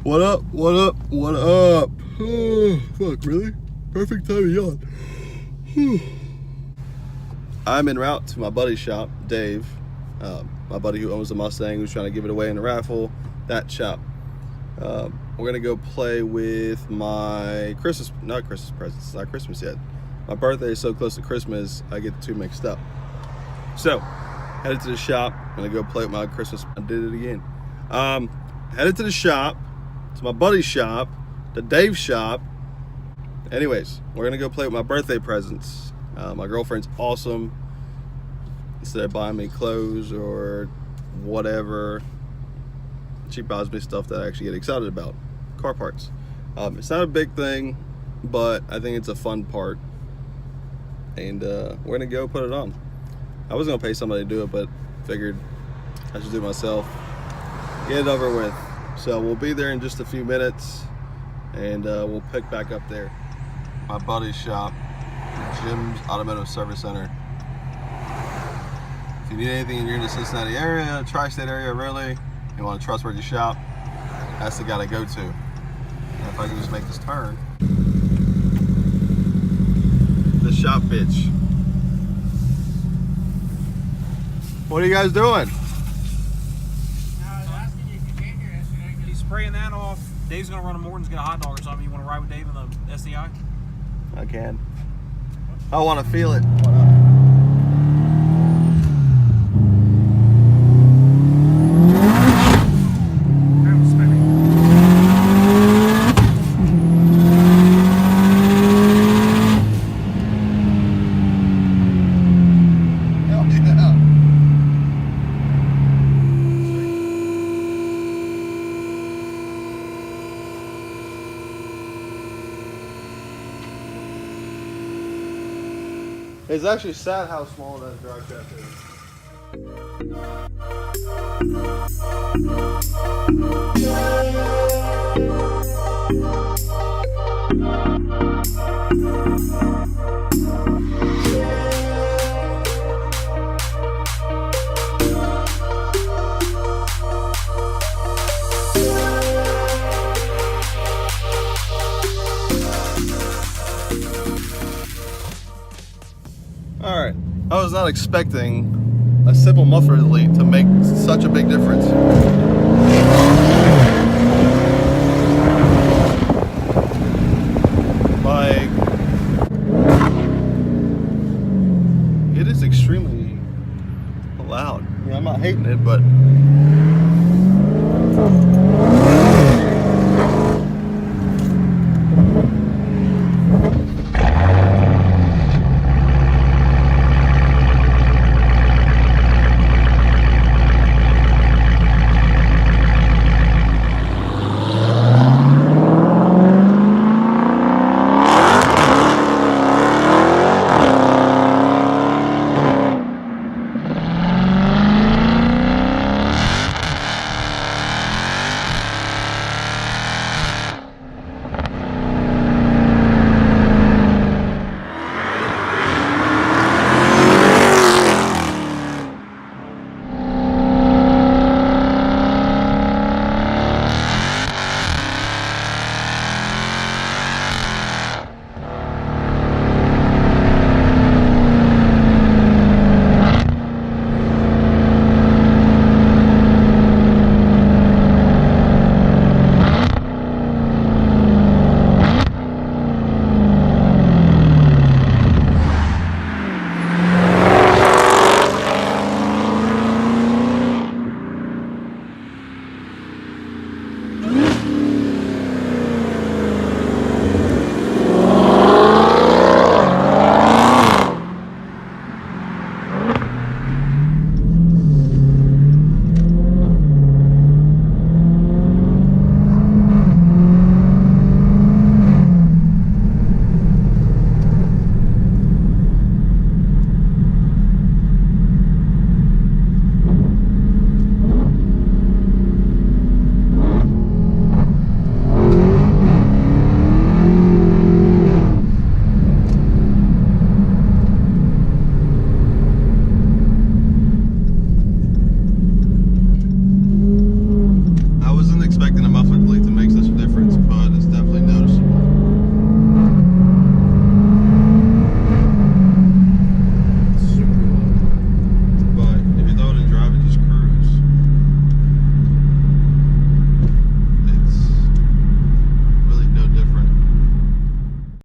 What up? What up? What up? Oh, fuck, really? Perfect time to yawn. I'm en route to my buddy's shop, Dave. My buddy who owns the Mustang, who's trying to give it away in the raffle. That shop. We're gonna go play with my not Christmas presents. It's not Christmas yet. My birthday is so close to Christmas, I get the two mixed up. So, headed to the shop. I'm gonna go play with my Christmas. I did it again. Headed to the shop, to my buddy's shop, to Dave's shop. Anyways, we're gonna go play with my birthday presents. My girlfriend's awesome. Instead of buying me clothes or whatever, she buys me stuff that I actually get excited about. Car parts. It's not a big thing, but I think it's a fun part. And we're gonna go put it on. I was gonna pay somebody to do it, but figured I should do it myself. Get it over with. So we'll be there in just a few minutes, and we'll pick back up there. My buddy's shop, Jim's Automotive Service Center. If you need anything and you're in the Cincinnati area, tri-state area really, you want a trustworthy shop, that's the guy to go to. And if I can just make this turn. The shop bitch. What are you guys doing? He's spraying that off. Dave's gonna run a Morton's, get a hot dog or something. You wanna ride with Dave in the SDI? I can. I wanna feel it. It's actually sad how small that drive shaft is. Alright, I was not expecting a simple muffler delete to make such a big difference.